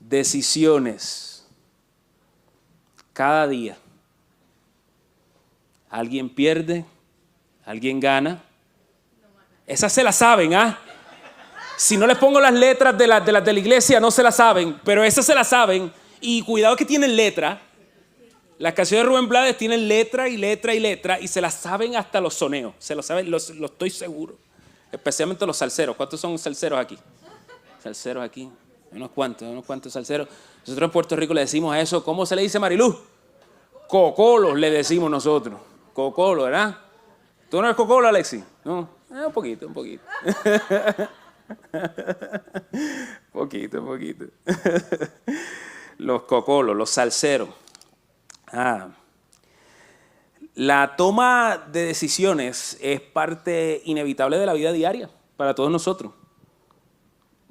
decisiones. Cada día. Alguien pierde, alguien gana. Esas se las saben, ¿ah? Si no les pongo las letras de la iglesia, no se las saben, pero esas se las saben. Y cuidado que tienen letra. Las canciones de Rubén Blades tienen letra y letra y letra y se las saben hasta los soneos. Se lo saben, lo estoy seguro. Especialmente los salseros. ¿Cuántos son salseros aquí? Salseros aquí. Unos cuantos salseros. Nosotros en Puerto Rico le decimos a eso, ¿cómo se le dice, Marilú? Cocolos le decimos nosotros. Cocolo, ¿verdad? ¿Tú no eres cocolo, Alexi? No. Un poquito. poquito. Los cocolos, los salseros. La toma de decisiones es parte inevitable de la vida diaria para todos nosotros.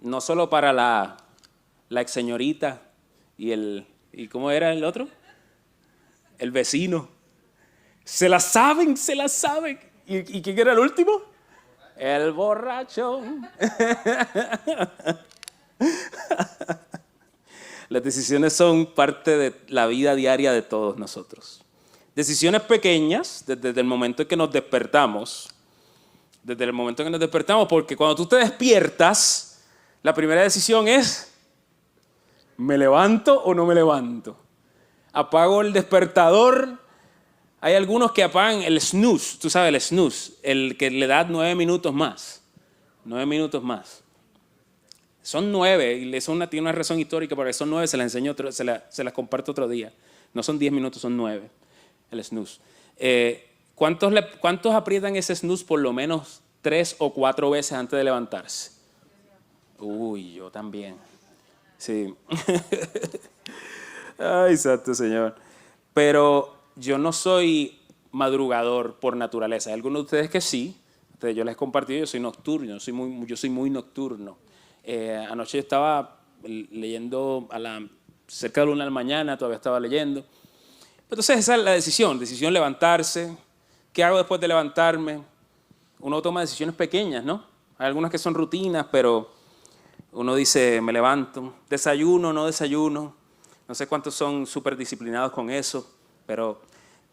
No solo para la ex señorita y ¿cómo era el otro? El vecino. Se la saben. ¿Y quién era el último? El borracho. Las decisiones son parte de la vida diaria de todos nosotros. Decisiones pequeñas desde el momento en que nos despertamos. Desde el momento en que nos despertamos, porque cuando tú te despiertas, la primera decisión es, ¿me levanto o no me levanto? ¿Apago el despertador? Hay algunos que apagan el snooze, tú sabes, el snooze, el que le da 9 minutos más. 9 minutos más. Son 9, y tiene una razón histórica, porque son 9, se las enseño, se las comparto otro día. No son 10 minutos, son 9, el snooze. ¿Cuántos aprietan ese snooze por lo menos 3 o 4 veces antes de levantarse? Uy, yo también. Sí. Ay, santo Señor. Pero yo no soy madrugador por naturaleza. Hay algunos de ustedes que sí. Yo les he compartido, yo soy nocturno, yo soy muy nocturno. Anoche yo estaba leyendo cerca de la 1 de la mañana, todavía estaba leyendo. Entonces esa es la decisión levantarse. ¿Qué hago después de levantarme? Uno toma decisiones pequeñas, ¿no? Hay algunas que son rutinas, pero uno dice, me levanto, desayuno, no desayuno. No sé cuántos son súper disciplinados con eso, pero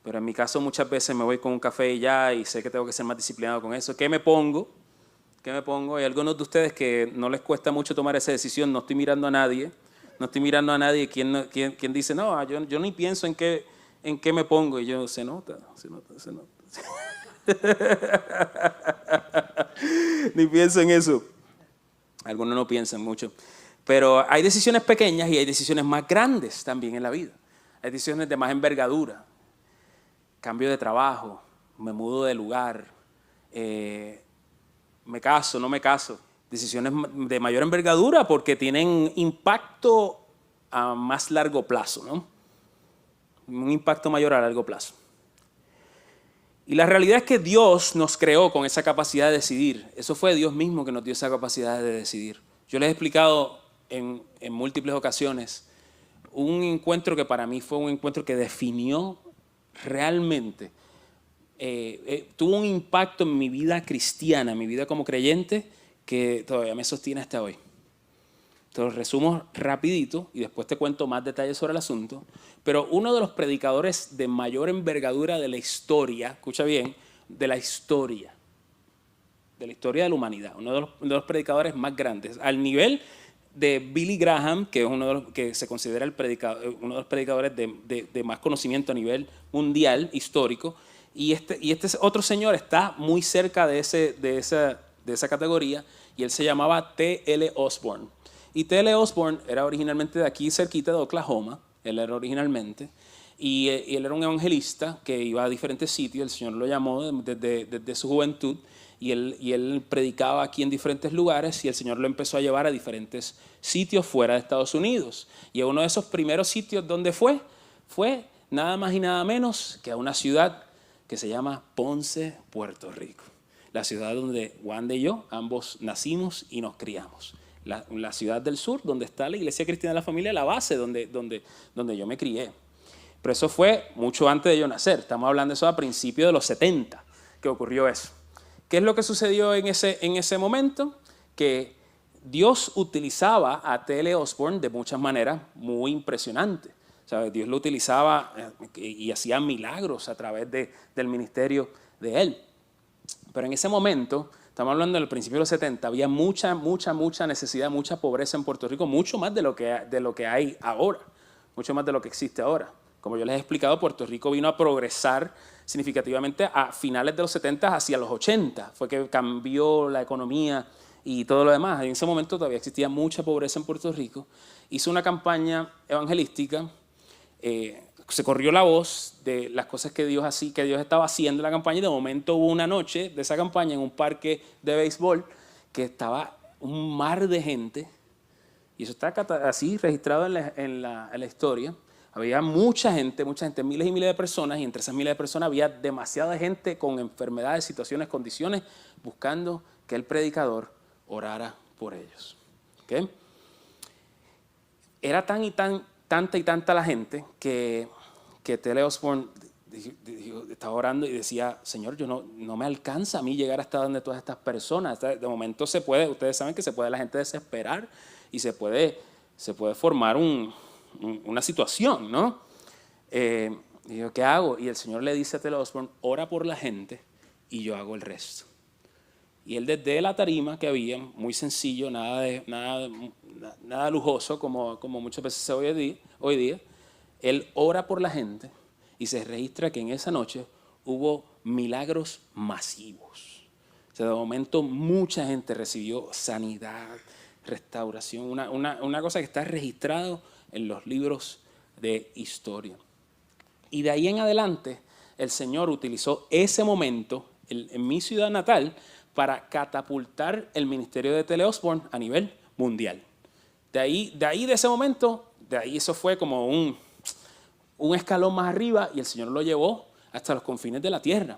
en mi caso muchas veces me voy con un café y ya, y sé que tengo que ser más disciplinado con eso. ¿Qué me pongo? Hay algunos de ustedes que no les cuesta mucho tomar esa decisión. No estoy mirando a nadie. Quien dice, no, yo ni pienso en qué me pongo. Y yo, se nota. Ni pienso en eso. Algunos no piensan mucho. Pero hay decisiones pequeñas y hay decisiones más grandes también en la vida. Hay decisiones de más envergadura. Cambio de trabajo, me mudo de lugar, me caso, no me caso. Decisiones de mayor envergadura porque tienen impacto a más largo plazo, ¿no? Un impacto mayor a largo plazo. Y la realidad es que Dios nos creó con esa capacidad de decidir. Eso fue Dios mismo que nos dio esa capacidad de decidir. Yo les he explicado en múltiples ocasiones un encuentro que para mí fue un encuentro que definió realmente, tuvo un impacto en mi vida cristiana, en mi vida como creyente, que todavía me sostiene hasta hoy. Te lo resumo rapidito y después te cuento más detalles sobre el asunto. Pero uno de los predicadores de mayor envergadura de la historia, escucha bien, de la historia de la humanidad, uno de los predicadores más grandes, al nivel de Billy Graham, que es uno de los que se considera uno de los predicadores de más conocimiento a nivel mundial, histórico, y este otro señor está muy cerca de esa categoría, y él se llamaba T.L. Osborne. Y T.L. Osborne era originalmente de aquí cerquita de Oklahoma, él era originalmente, y él era un evangelista que iba a diferentes sitios, el Señor lo llamó desde su juventud, y él predicaba aquí en diferentes lugares y el Señor lo empezó a llevar a diferentes sitios fuera de Estados Unidos. Y a uno de esos primeros sitios donde fue nada más y nada menos que a una ciudad que se llama Ponce, Puerto Rico. La ciudad donde Wanda y yo ambos nacimos y nos criamos. La ciudad del sur, donde está la Iglesia Cristiana de la Familia, la base donde yo me crié. Pero eso fue mucho antes de yo nacer. Estamos hablando de eso a principios de los 70 que ocurrió eso. ¿Qué es lo que sucedió en ese momento? Que Dios utilizaba a T.L. Osborne de muchas maneras muy impresionantes. ¿Sabes? Dios lo utilizaba y hacía milagros a través del ministerio de él. Pero en ese momento, estamos hablando del principio de los 70, había mucha necesidad, mucha pobreza en Puerto Rico, mucho más de lo que hay ahora, mucho más de lo que existe ahora. Como yo les he explicado, Puerto Rico vino a progresar significativamente a finales de los 70 hacia los 80. Fue que cambió la economía y todo lo demás. En ese momento todavía existía mucha pobreza en Puerto Rico. Hizo una campaña evangelística. Se corrió la voz de las cosas que Dios estaba haciendo en la campaña, y de momento hubo una noche de esa campaña en un parque de béisbol que estaba un mar de gente, y eso está así registrado en la historia. Había mucha gente, miles y miles de personas, y entre esas miles de personas había demasiada gente con enfermedades, situaciones, condiciones, buscando que el predicador orara por ellos. ¿Okay? Era tanta la gente que T.L. Osborne estaba orando y decía, Señor, yo no me alcanza a mí llegar hasta donde todas estas personas. De momento ustedes saben que se puede la gente desesperar y se puede formar una situación, ¿no? Y yo, ¿qué hago? Y el Señor le dice a T.L. Osborne, ora por la gente y yo hago el resto. Y él desde la tarima que había, muy sencillo, nada lujoso como muchas veces hoy día, él ora por la gente y se registra que en esa noche hubo milagros masivos. O sea, de momento mucha gente recibió sanidad, restauración, una cosa que está registrado en los libros de historia. Y de ahí en adelante el Señor utilizó ese momento en mi ciudad natal para catapultar el ministerio de T.L. Osborne a nivel mundial. De ese momento, eso fue como un escalón más arriba, y el Señor lo llevó hasta los confines de la tierra.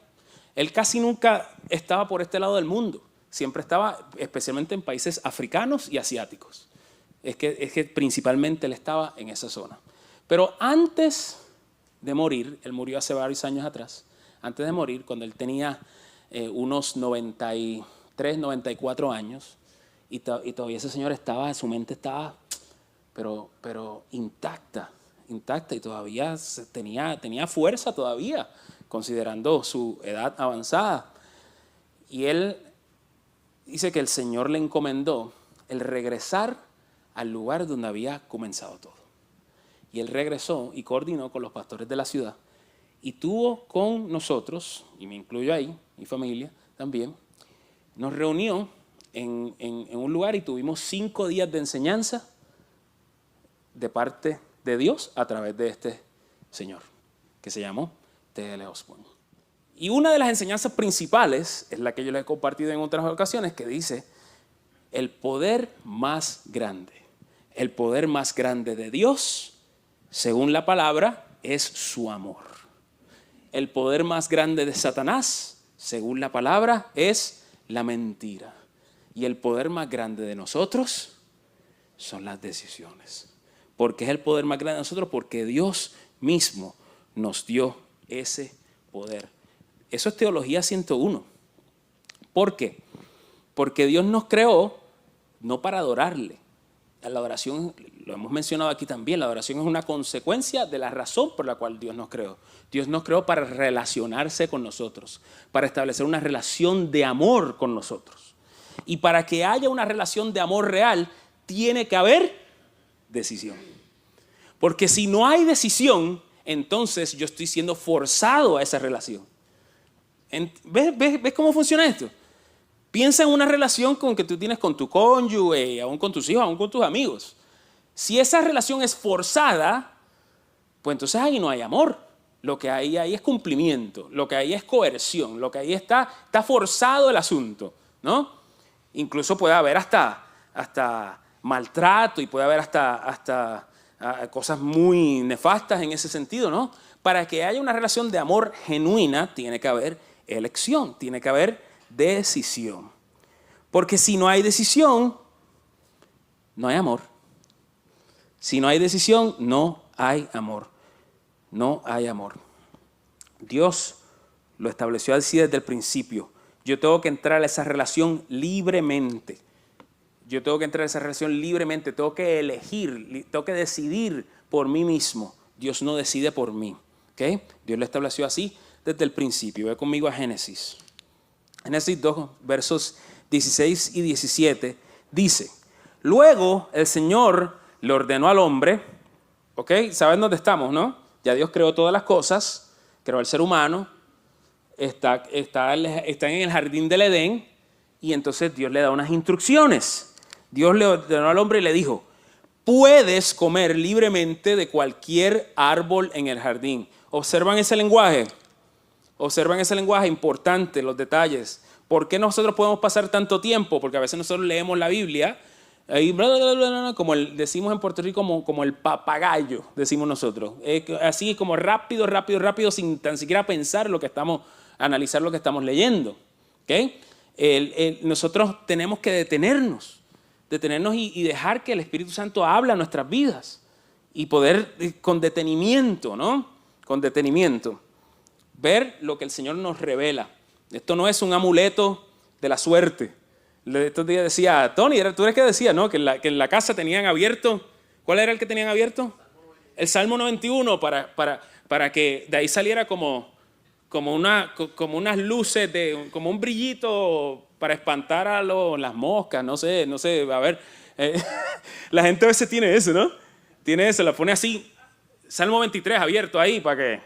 Él casi nunca estaba por este lado del mundo, siempre estaba especialmente en países africanos y asiáticos. Es que principalmente él estaba en esa zona. Pero antes de morir, él murió hace varios años atrás, antes de morir, cuando él tenía unos 93, 94 años, y todavía ese señor su mente estaba pero intacta, y todavía tenía fuerza todavía, considerando su edad avanzada. Y él dice que el Señor le encomendó el regresar al lugar donde había comenzado todo. Y él regresó y coordinó con los pastores de la ciudad, y tuvo con nosotros, y me incluyo ahí, mi familia también, nos reunió en un lugar y tuvimos 5 días de enseñanza de parte de Dios a través de este señor, que se llamó T.L. Osborne. Y una de las enseñanzas principales es la que yo les he compartido en otras ocasiones, que dice, el poder más grande de Dios, según la palabra, es su amor. El poder más grande de Satanás, según la palabra, es la mentira. Y el poder más grande de nosotros son las decisiones. ¿Por qué es el poder más grande de nosotros? Porque Dios mismo nos dio ese poder. Eso es Teología 101. ¿Por qué? Porque Dios nos creó no para adorarle. La adoración, lo hemos mencionado aquí también, la adoración es una consecuencia de la razón por la cual Dios nos creó. Dios nos creó para relacionarse con nosotros, para establecer una relación de amor con nosotros. Y para que haya una relación de amor real, tiene que haber decisión. Porque si no hay decisión, entonces yo estoy siendo forzado a esa relación. ¿Ves cómo funciona esto? Piensa en una relación que tú tienes con tu cónyuge, aún con tus hijos, aún con tus amigos. Si esa relación es forzada, pues entonces ahí no hay amor. Lo que hay ahí es cumplimiento, lo que hay es coerción, lo que ahí está forzado el asunto, ¿no? Incluso puede haber hasta maltrato, y puede haber hasta cosas muy nefastas en ese sentido, ¿no? Para que haya una relación de amor genuina, tiene que haber elección, tiene que haber decisión. Porque si no hay decisión, no hay amor. Si no hay decisión, no hay amor. No hay amor. Dios lo estableció así desde el principio. Yo tengo que entrar a esa relación libremente. Yo tengo que entrar en esa relación libremente, tengo que elegir, tengo que decidir por mí mismo. Dios no decide por mí. ¿Okay? Dios lo estableció así desde el principio. Ve conmigo a Génesis. Génesis 2, versos 16 y 17, dice: luego el Señor le ordenó al hombre, ¿ok? ¿Saben dónde estamos, no? Ya Dios creó todas las cosas, creó al ser humano, está en el jardín del Edén, y entonces Dios le da unas instrucciones. Dios le ordenó al hombre y le dijo: puedes comer libremente de cualquier árbol en el jardín. ¿Observan ese lenguaje? Observan ese lenguaje importante, los detalles. ¿Por qué nosotros podemos pasar tanto tiempo? Porque a veces nosotros leemos la Biblia, ahí, como decimos en Puerto Rico, como el papagayo, decimos nosotros. Así como rápido, sin tan siquiera pensar analizar lo que estamos leyendo. ¿Okay? Nosotros tenemos que detenernos y dejar que el Espíritu Santo hable a nuestras vidas. Y poder, con detenimiento, ¿no? Con detenimiento, ver lo que el Señor nos revela. Esto no es un amuleto de la suerte. Estos días decía, Tony, tú eres que decía, ¿no? Que en la casa tenían abierto, ¿cuál era el que tenían abierto? El Salmo 91, para que de ahí saliera como unas luces, como un brillito para espantar a las moscas, no sé, a ver. La gente a veces tiene eso, ¿no? Tiene eso, la pone así, Salmo 23 abierto ahí para que...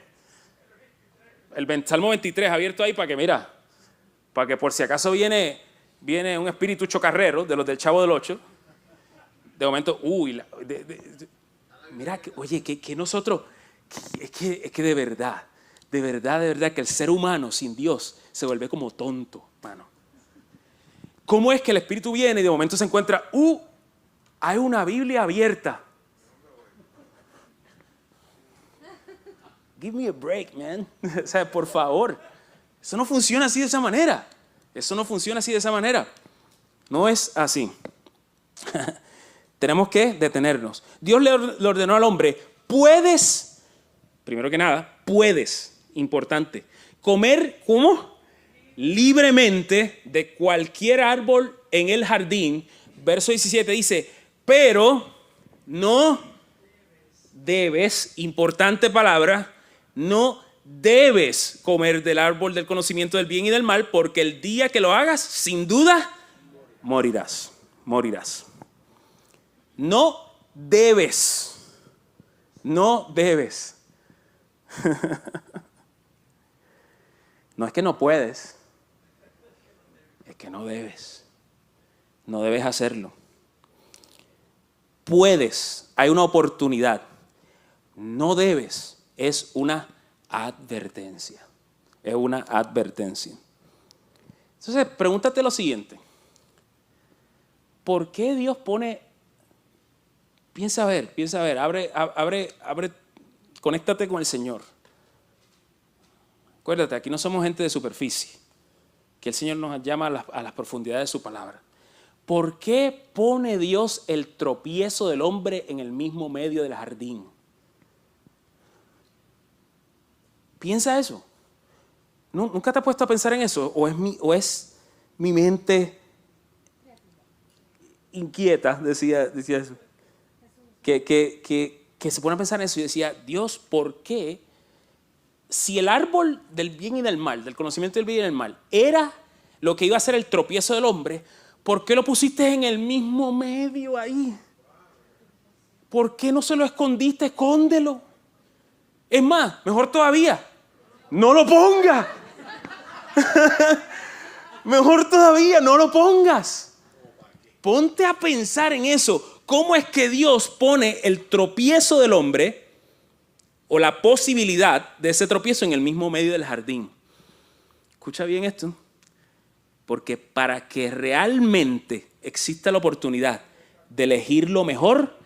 Salmo 23 abierto ahí para que, mira, para que por si acaso viene un espíritu chocarrero de los del Chavo del Ocho, de momento, mira, oye, que nosotros, es que de verdad que el ser humano sin Dios se vuelve como tonto, mano. ¿Cómo es que el espíritu viene y de momento se encuentra, hay una Biblia abierta? Give me a break, man. O sea, por favor. Eso no funciona así de esa manera. No es así. Tenemos que detenernos. Dios le ordenó al hombre, primero que nada, importante, comer, ¿cómo? Libremente de cualquier árbol en el jardín. Verso 17 dice, pero no debes, importante palabra, no debes comer del árbol del conocimiento del bien y del mal, porque el día que lo hagas, sin duda, morirás. No debes. No es que no puedes, es que no debes. No debes hacerlo. Puedes, hay una oportunidad. No debes. Es una advertencia. Entonces, pregúntate lo siguiente. ¿Por qué Dios pone? Piensa a ver, abre, conéctate con el Señor. Acuérdate, aquí no somos gente de superficie, que el Señor nos llama a las profundidades de su palabra. ¿Por qué pone Dios el tropiezo del hombre en el mismo medio del jardín? Piensa eso. ¿Nunca te has puesto a pensar en eso? ¿O es mi mente inquieta? Decía eso. Que se pone a pensar en eso y decía, Dios, ¿por qué? Si el árbol del bien y del mal, del conocimiento del bien y del mal, era lo que iba a ser el tropiezo del hombre, ¿por qué lo pusiste en el mismo medio ahí? ¿Por qué no se lo escondiste? Escóndelo. Es más, mejor todavía, no lo pongas. Mejor todavía, no lo pongas. Ponte a pensar en eso. ¿Cómo es que Dios pone el tropiezo del hombre o la posibilidad de ese tropiezo en el mismo medio del jardín? Escucha bien esto. Porque para que realmente exista la oportunidad de elegir lo mejor,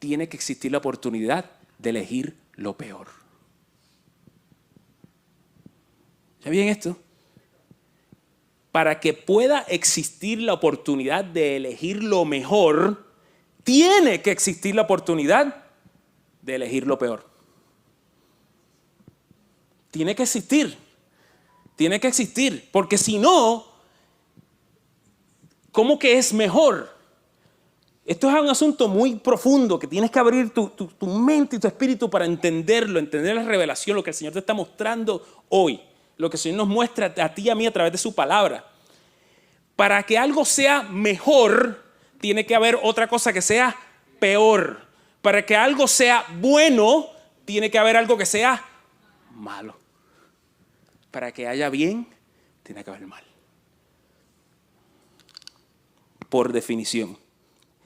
tiene que existir la oportunidad de elegir lo peor. ¿Ya bien esto? Para que pueda existir la oportunidad de elegir lo mejor, tiene que existir la oportunidad de elegir lo peor. Tiene que existir, porque si no, ¿cómo que es mejor? Esto es un asunto muy profundo que tienes que abrir tu mente y tu espíritu para entenderlo, entender la revelación, lo que el Señor te está mostrando hoy, lo que el Señor nos muestra a ti y a mí a través de su palabra. Para que algo sea mejor, tiene que haber otra cosa que sea peor. Para que algo sea bueno, tiene que haber algo que sea malo. Para que haya bien, tiene que haber mal. Por definición.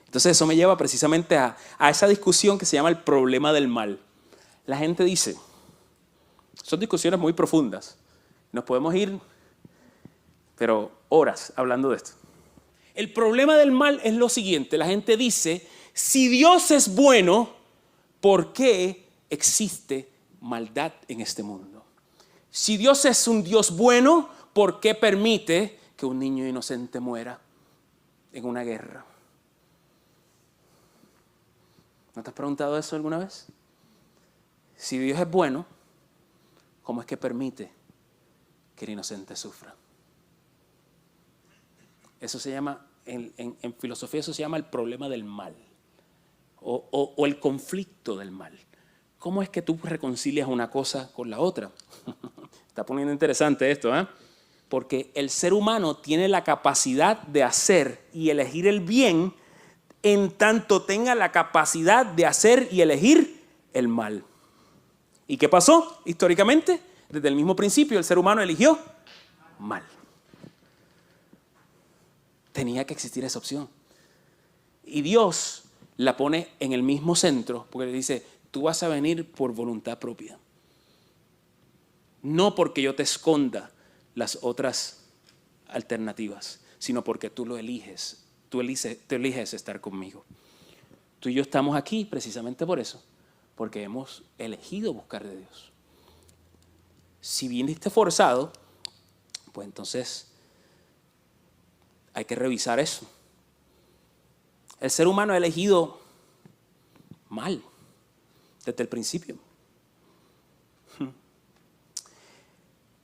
Entonces eso me lleva precisamente a esa discusión que se llama el problema del mal. La gente dice, son discusiones muy profundas. Nos podemos ir, pero horas hablando de esto. El problema del mal es lo siguiente. La gente dice, si Dios es bueno, ¿por qué existe maldad en este mundo? Si Dios es un Dios bueno, ¿por qué permite que un niño inocente muera en una guerra? ¿No te has preguntado eso alguna vez? Si Dios es bueno, ¿cómo es que permite que el inocente sufra? Eso se llama, en filosofía eso se llama el problema del mal o el conflicto del mal. ¿Cómo es que tú reconcilias una cosa con la otra? Está poniendo interesante esto, ¿eh? Porque el ser humano tiene la capacidad de hacer y elegir el bien en tanto tenga la capacidad de hacer y elegir el mal. ¿Y qué pasó históricamente? Desde el mismo principio el ser humano eligió mal. Tenía que existir esa opción. Y Dios la pone en el mismo centro porque le dice, tú vas a venir por voluntad propia. No porque yo te esconda las otras alternativas, sino porque tú lo eliges. Tú eliges estar conmigo. Tú y yo estamos aquí precisamente por eso, porque hemos elegido buscar de Dios. Si viniste forzado, pues entonces hay que revisar eso. El ser humano ha elegido mal desde el principio.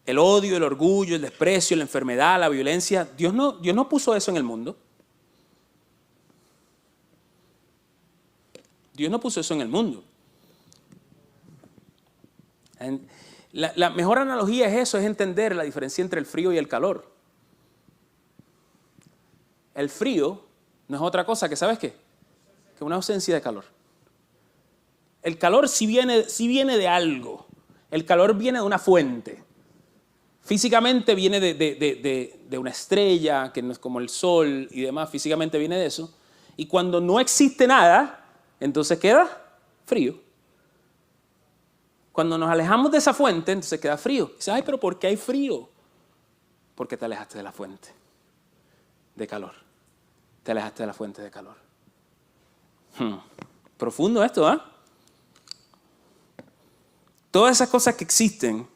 El odio, el orgullo, el desprecio, la enfermedad, la violencia, Dios no puso eso en el mundo. Dios no puso eso en el mundo. La mejor analogía es eso, es entender la diferencia entre el frío y el calor. El frío no es otra cosa que, ¿sabes qué? Que una ausencia de calor. El calor sí viene de algo. El calor viene de una fuente. Físicamente viene de una estrella, que no es como el sol y demás, físicamente viene de eso. Y cuando no existe nada, entonces queda frío. Cuando nos alejamos de esa fuente, entonces queda frío. Y dices, ay, pero ¿por qué hay frío? Porque te alejaste de la fuente de calor. Te alejaste de la fuente de calor. Profundo esto, ¿eh? Todas esas cosas que existen,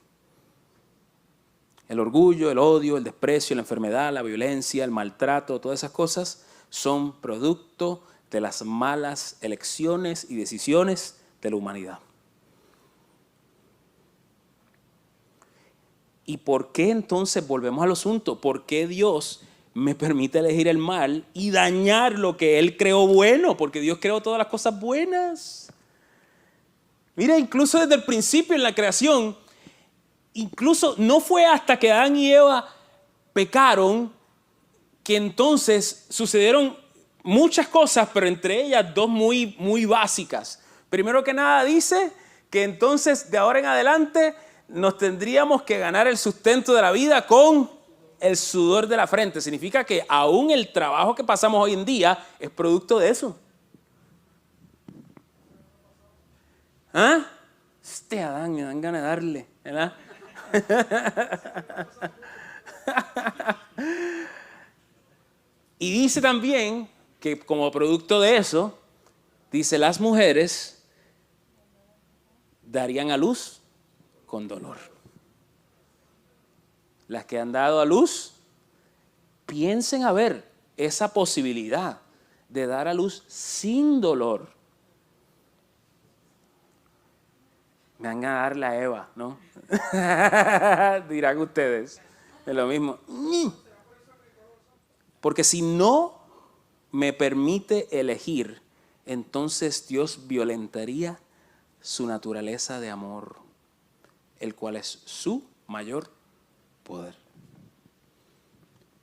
el orgullo, el odio, el desprecio, la enfermedad, la violencia, el maltrato, todas esas cosas son producto de las malas elecciones y decisiones de la humanidad. ¿Y por qué entonces, volvemos al asunto, por qué Dios me permite elegir el mal y dañar lo que Él creó bueno? Porque Dios creó todas las cosas buenas. Mira, incluso desde el principio en la creación, incluso no fue hasta que Adán y Eva pecaron que entonces sucedieron muchas cosas, pero entre ellas dos muy, muy básicas. Primero que nada dice que entonces de ahora en adelante nos tendríamos que ganar el sustento de la vida con el sudor de la frente. Significa que aún el trabajo que pasamos hoy en día es producto de eso. ¿Ah? Este Adán me dan ganas de darle, ¿verdad? Y dice también que como producto de eso, dice, las mujeres darían a luz con dolor. Las que han dado a luz, piensen a ver esa posibilidad de dar a luz sin dolor. Me van a dar la Eva, ¿no? Dirán ustedes. Es lo mismo. Porque si no me permite elegir, entonces Dios violentaría su naturaleza de amor, el cual es su mayor poder.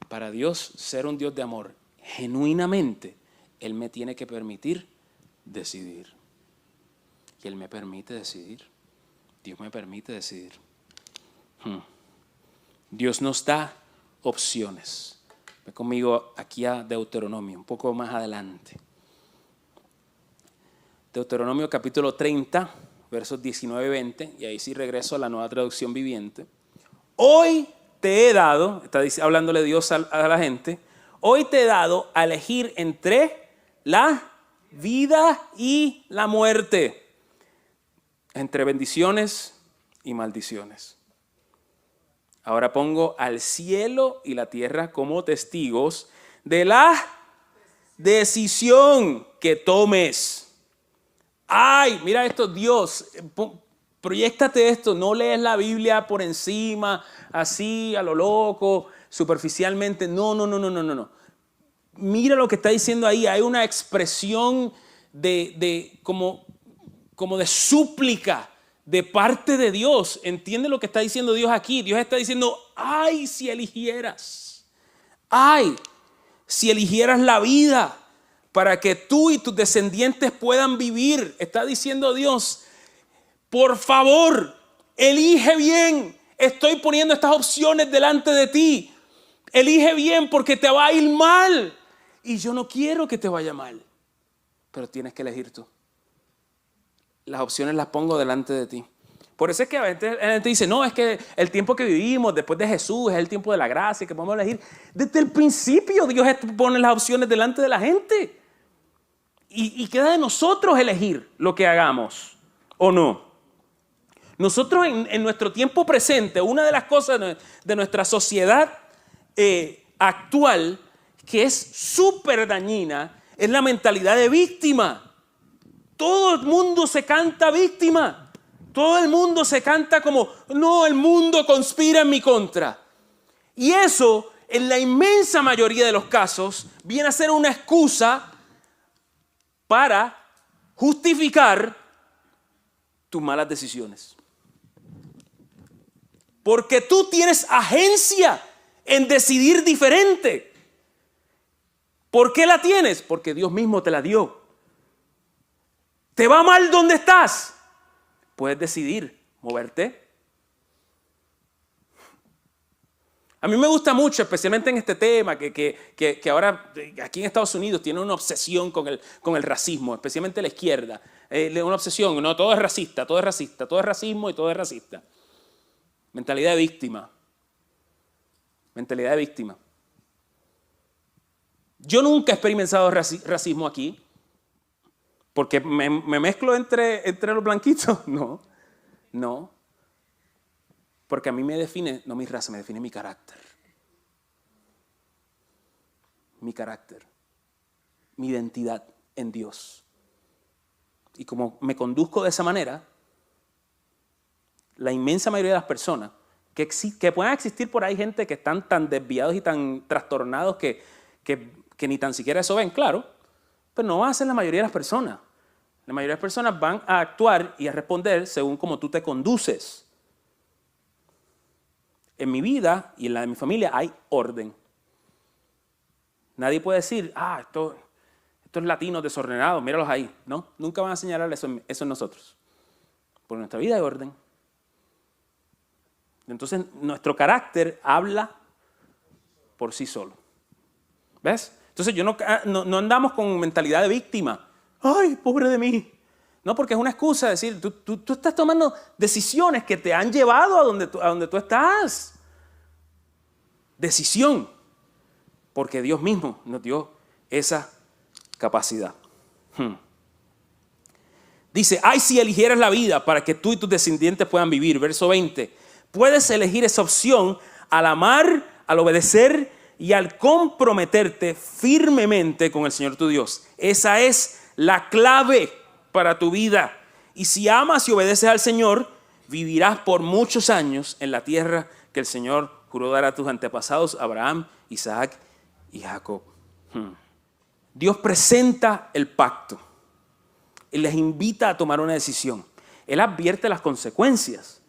Para Dios ser un Dios de amor, genuinamente, Él me tiene que permitir decidir. Y Él me permite decidir. Dios me permite decidir. Dios nos da opciones. Ve conmigo aquí a Deuteronomio, un poco más adelante. Deuteronomio capítulo 30, versos 19 y 20, y ahí sí regreso a la Nueva Traducción Viviente. Hoy te he dado, está hablándole Dios a la gente, hoy te he dado a elegir entre la vida y la muerte, entre bendiciones y maldiciones. Ahora pongo al cielo y la tierra como testigos de la decisión que tomes. Ay, mira esto, Dios, proyéctate esto, no lees la Biblia por encima, así, a lo loco, superficialmente. No. Mira lo que está diciendo ahí, hay una expresión como de súplica de parte de Dios. ¿Entiende lo que está diciendo Dios aquí? Dios está diciendo, ay, si eligieras, ay, si eligieras la vida para que tú y tus descendientes puedan vivir. Está diciendo Dios, por favor, elige bien. Estoy poniendo estas opciones delante de ti. Elige bien porque te va a ir mal. Y yo no quiero que te vaya mal. Pero tienes que elegir tú. Las opciones las pongo delante de ti. Por eso es que a veces la gente dice, no, es que el tiempo que vivimos después de Jesús es el tiempo de la gracia, que podemos elegir. Desde el principio Dios pone las opciones delante de la gente. Y queda de nosotros elegir lo que hagamos o no. Nosotros en nuestro tiempo presente, una de las cosas de nuestra sociedad actual que es súper dañina es la mentalidad de víctima. Todo el mundo se canta víctima. Todo el mundo se canta como, no, el mundo conspira en mi contra. Y eso, en la inmensa mayoría de los casos, viene a ser una excusa para justificar tus malas decisiones. Porque tú tienes agencia en decidir diferente. ¿Por qué la tienes? Porque Dios mismo te la dio. ¿Te va mal donde estás? Puedes decidir moverte. A mí me gusta mucho, especialmente en este tema, que ahora aquí en Estados Unidos tiene una obsesión con el racismo, especialmente la izquierda. Una obsesión, no, todo es racista, todo es racista, todo es racismo y todo es racista. Mentalidad de víctima. Mentalidad de víctima. Yo nunca he experimentado racismo aquí. ¿Porque me mezclo entre los blanquitos? No. Porque a mí me define, no mi raza, me define mi carácter. Mi carácter. Mi identidad en Dios. Y como me conduzco de esa manera, la inmensa mayoría de las personas, que puedan existir por ahí gente que están tan desviados y tan trastornados que ni tan siquiera eso ven, claro, pero no va a ser la mayoría de las personas. La mayoría de las personas van a actuar y a responder según cómo tú te conduces. En mi vida y en la de mi familia hay orden. Nadie puede decir, estos latinos desordenados, míralos ahí. No, nunca van a señalar eso en nosotros. Porque en nuestra vida hay orden. Entonces, nuestro carácter habla por sí solo. ¿Ves? Entonces, no andamos con mentalidad de víctima. ¡Ay, pobre de mí! No, porque es una excusa decir, tú estás tomando decisiones que te han llevado a donde tú estás. Decisión. Porque Dios mismo nos dio esa capacidad. Dice, ay, si eligieras la vida para que tú y tus descendientes puedan vivir. Verso 20. Puedes elegir esa opción al amar, al obedecer y al comprometerte firmemente con el Señor tu Dios. Esa es la clave para tu vida. Y si amas y obedeces al Señor, vivirás por muchos años en la tierra que el Señor juró dar a tus antepasados, Abraham, Isaac y Jacob. Dios presenta el pacto y les invita a tomar una decisión. Él advierte las consecuencias.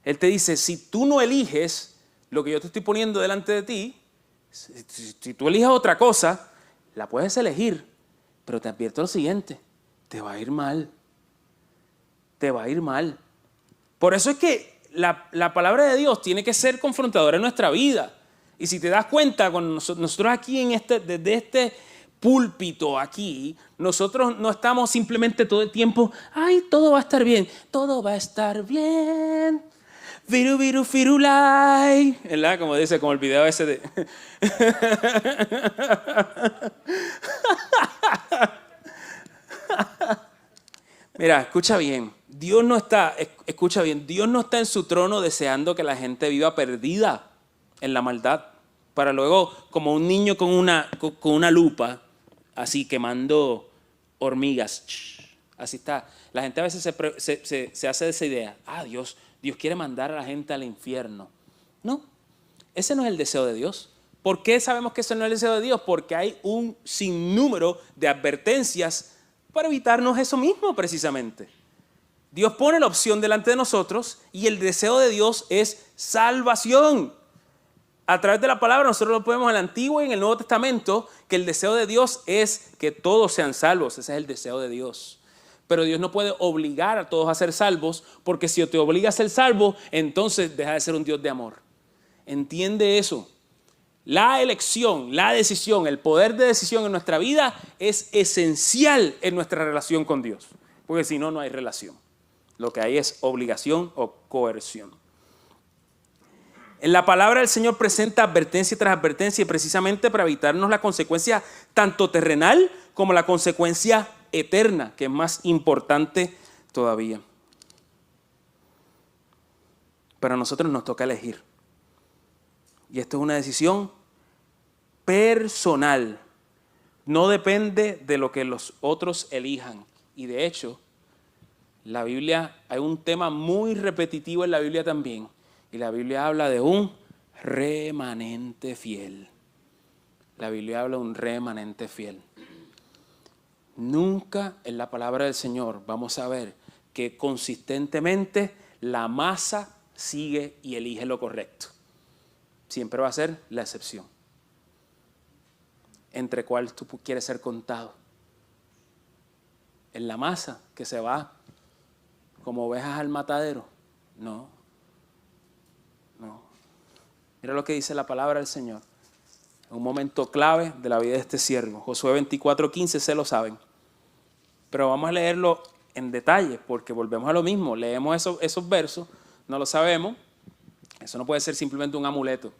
Él te dice, si tú no eliges lo que yo te estoy poniendo delante de ti, si tú eliges otra cosa, la puedes elegir, pero te advierto lo siguiente, te va a ir mal. Te va a ir mal. Por eso es que la palabra de Dios tiene que ser confrontadora en nuestra vida. Y si te das cuenta, cuando nosotros aquí desde este púlpito aquí, nosotros no estamos simplemente todo el tiempo, ay, todo va a estar bien, todo va a estar bien. Viru, viru, firulai. ¿Verdad? Como dice, como el video ese de... Mira, escucha bien. Dios no está en su trono deseando que la gente viva perdida en la maldad, para luego, como un niño con una lupa, así quemando hormigas. Así está. La gente a veces se hace de esa idea. Dios quiere mandar a la gente al infierno. No, ese no es el deseo de Dios. ¿Por qué sabemos que ese no es el deseo de Dios? Porque hay un sinnúmero de advertencias para evitarnos eso mismo precisamente. Dios pone la opción delante de nosotros y el deseo de Dios es salvación. A través de la palabra nosotros lo podemos en el Antiguo y en el Nuevo Testamento, que el deseo de Dios es que todos sean salvos. Ese es el deseo de Dios. Pero Dios no puede obligar a todos a ser salvos, porque si te obliga a ser salvo, entonces deja de ser un Dios de amor. Entiende eso. La elección, la decisión, el poder de decisión en nuestra vida es esencial en nuestra relación con Dios, porque si no, no hay relación. Lo que hay es obligación o coerción. En la palabra del Señor presenta advertencia tras advertencia, precisamente para evitarnos la consecuencia tanto terrenal como la consecuencia eterna, que es más importante todavía. Pero a nosotros nos toca elegir. Y esto es una decisión personal. No depende de lo que los otros elijan. Y de hecho, la Biblia, hay un tema muy repetitivo en la Biblia también. Y la Biblia habla de un remanente fiel. La Biblia habla de un remanente fiel. Nunca en la palabra del Señor vamos a ver que consistentemente la masa sigue y elige lo correcto. Siempre va a ser la excepción. Entre cuál tú quieres ser contado. En la masa que se va como ovejas al matadero. No. Mira lo que dice la palabra del Señor. Un momento clave de la vida de este siervo. Josué 24:15, se lo saben. Pero vamos a leerlo en detalle porque volvemos a lo mismo. Leemos esos versos, no lo sabemos. Eso no puede ser simplemente un amuleto.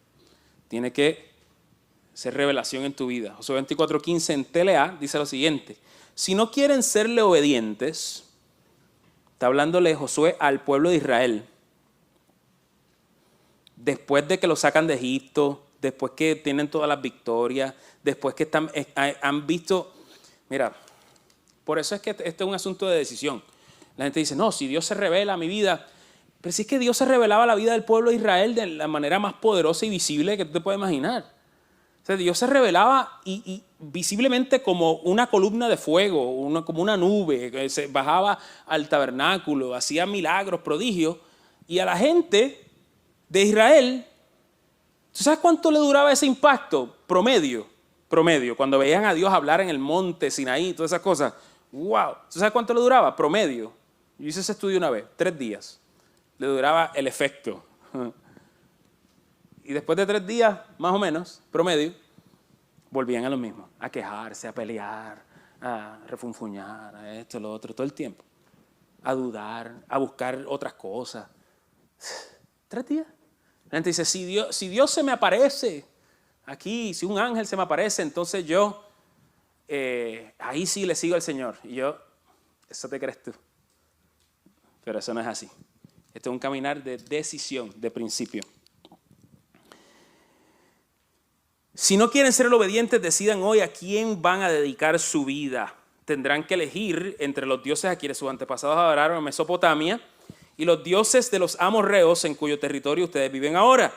Tiene que ser revelación en tu vida. Josué 24:15 en TLA dice lo siguiente. Si no quieren serle obedientes, está hablándole Josué al pueblo de Israel. Después de que lo sacan de Egipto, después que tienen todas las victorias, después que han visto... Mira, por eso es que este es un asunto de decisión. La gente dice, no, si Dios se revela a mi vida... Pero si es que Dios se revelaba a la vida del pueblo de Israel de la manera más poderosa y visible que tú te puedes imaginar. O sea, Dios se revelaba y visiblemente como una columna de fuego, como una nube, que se bajaba al tabernáculo, hacía milagros, prodigios, y a la gente de Israel, ¿tú sabes cuánto le duraba ese impacto? Promedio, cuando veían a Dios hablar en el monte Sinaí, todas esas cosas. ¡Wow! ¿Tú sabes cuánto le duraba? Promedio. Yo hice ese estudio una vez, 3 días. Le duraba el efecto. Y después de 3 días, más o menos, promedio, volvían a lo mismo, a quejarse, a pelear, a refunfuñar, a esto, lo otro, todo el tiempo. A dudar, a buscar otras cosas. 3 días. La gente dice, si Dios se me aparece aquí, si un ángel se me aparece, entonces yo, ahí sí le sigo al Señor. Y yo, eso te crees tú. Pero eso no es así. Este es un caminar de decisión, de principio. Si no quieren ser obedientes, decidan hoy a quién van a dedicar su vida. Tendrán que elegir entre los dioses a quienes sus antepasados adoraron en Mesopotamia y los dioses de los amorreos en cuyo territorio ustedes viven ahora.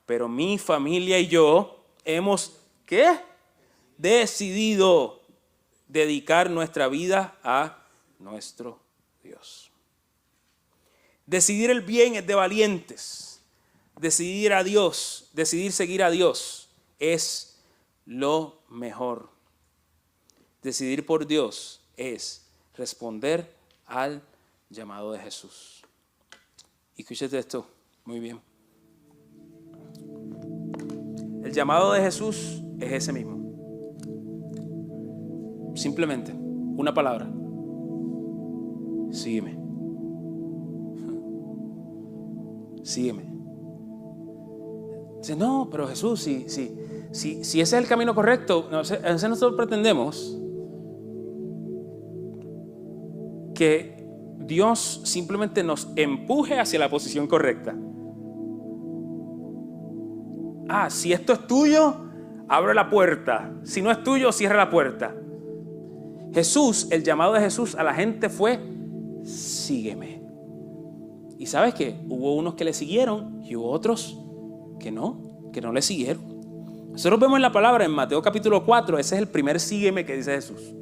Pero mi familia y yo hemos, ¿qué? Decidido dedicar nuestra vida a nuestro Dios. Decidir el bien es de valientes. Decidir a Dios, decidir seguir a Dios es lo mejor. Decidir por Dios es responder al llamado de Jesús. Y escúchate esto muy bien. El llamado de Jesús es ese mismo. Simplemente, una palabra. Sígueme. Sígueme. Dice, no, pero Jesús, si ese es el camino correcto, nosotros pretendemos que Dios simplemente nos empuje hacia la posición correcta. Si esto es tuyo, abre la puerta. Si no es tuyo, cierra la puerta. Jesús, el llamado de Jesús a la gente fue, sígueme. Y ¿sabes qué? Hubo unos que le siguieron y hubo otros que no le siguieron. Nosotros vemos en la palabra en Mateo capítulo 4, ese es el primer sígueme que dice Jesús.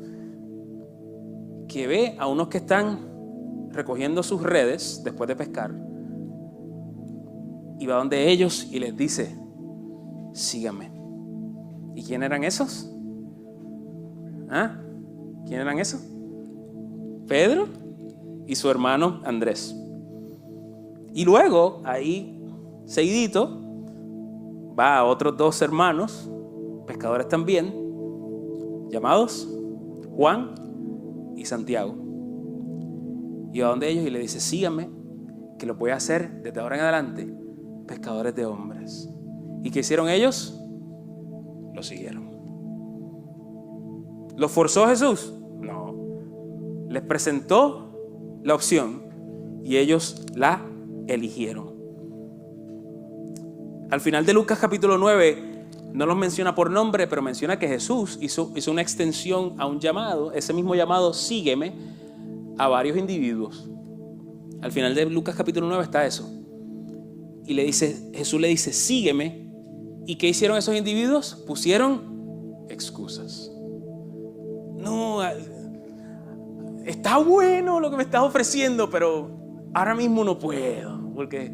Que ve a unos que están recogiendo sus redes después de pescar y va donde ellos y les dice, síganme. ¿Y quién eran esos? ¿Quién eran esos? Pedro y su hermano Andrés. Y luego, ahí, seguidito, va a otros dos hermanos, pescadores también, llamados Juan y Santiago. Y va donde ellos y le dice, síganme, que lo voy a hacer desde ahora en adelante, pescadores de hombres. ¿Y qué hicieron ellos? Lo siguieron. ¿Los forzó Jesús? No. Les presentó la opción y ellos la eligieron. Al final de Lucas capítulo 9 no los menciona por nombre, pero menciona que Jesús hizo una extensión a un llamado, ese mismo llamado, sígueme, a varios individuos. Al final de Lucas capítulo 9 está eso. Y Jesús le dice, sígueme. ¿Y qué hicieron esos individuos? Pusieron excusas. No, está bueno lo que me estás ofreciendo, pero ahora mismo no puedo, porque,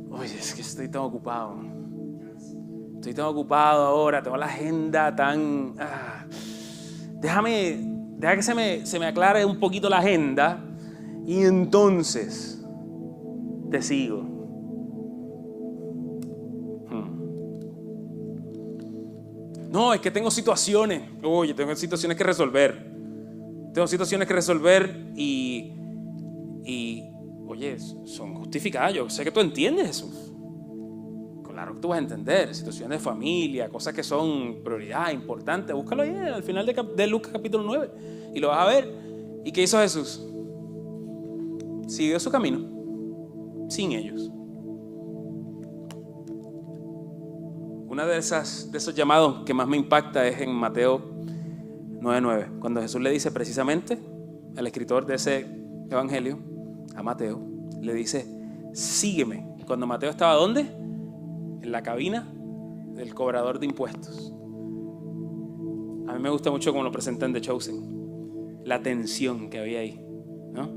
oye, es que estoy tan ocupado. Estoy tan ocupado ahora, tengo la agenda tan... Deja que se me aclare un poquito la agenda y entonces te sigo. No, es que tengo situaciones. Oye, tengo situaciones que resolver. Y oye, son justificadas. Yo sé que tú entiendes, Jesús. Claro que tú vas a entender. Situaciones de familia, cosas que son prioridad, importantes. Búscalo ahí al final de Lucas capítulo 9 y lo vas a ver. ¿Y qué hizo Jesús? Siguió su camino sin ellos. Una de esos llamados que más me impacta es en Mateo 9:9, cuando Jesús le dice precisamente al escritor de ese evangelio, a Mateo, le dice, sígueme. Cuando Mateo estaba ¿dónde? En la cabina del cobrador de impuestos. A mí me gusta mucho cómo lo presentan The Chosen, la tensión que había ahí, ¿no?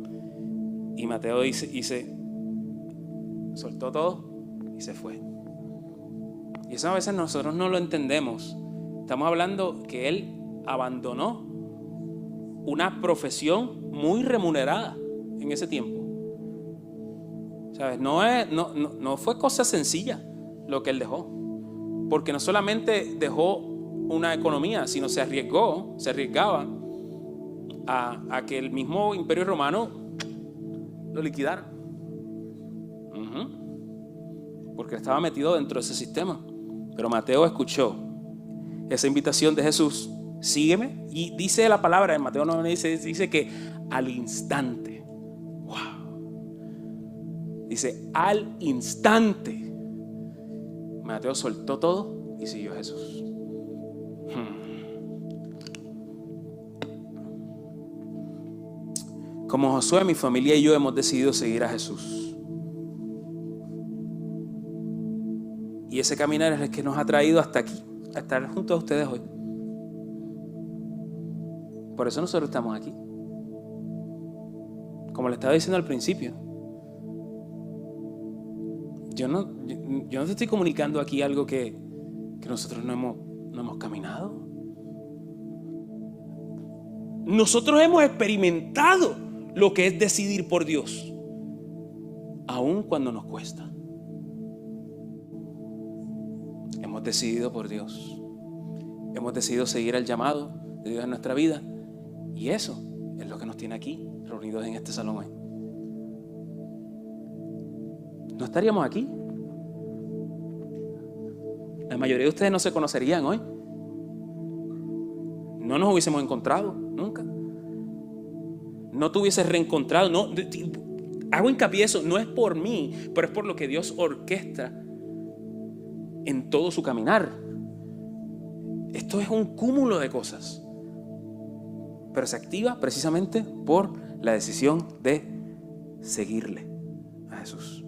Y Mateo dice, soltó todo y se fue. Y eso a veces nosotros no lo entendemos. Estamos hablando que él abandonó una profesión muy remunerada en ese tiempo. ¿Sabes? No fue cosa sencilla lo que él dejó. Porque no solamente dejó una economía, sino se arriesgaba a que el mismo Imperio Romano lo liquidara. Porque estaba metido dentro de ese sistema. Pero Mateo escuchó esa invitación de Jesús, sígueme, y dice la palabra en Mateo 9, dice que al instante, dice al instante, Mateo soltó todo y siguió a Jesús. Como Josué, mi familia y yo hemos decidido seguir a Jesús. Y ese caminar es el que nos ha traído hasta aquí, a estar junto a ustedes hoy. Por eso nosotros estamos aquí. Como le estaba diciendo al principio, yo no te estoy comunicando aquí algo que nosotros no hemos caminado. Nosotros hemos experimentado lo que es decidir por Dios, aun cuando nos cuesta. Hemos decidido por Dios. Hemos decidido seguir el llamado de Dios en nuestra vida. Y eso es lo que nos tiene aquí, reunidos en este salón hoy. No estaríamos aquí. La mayoría de ustedes no se conocerían hoy. No nos hubiésemos encontrado nunca. No te hubieses reencontrado. No, hago hincapié eso, no es por mí, pero es por lo que Dios orquesta en todo su caminar. Esto es un cúmulo de cosas, pero se activa precisamente por la decisión de seguirle a Jesús.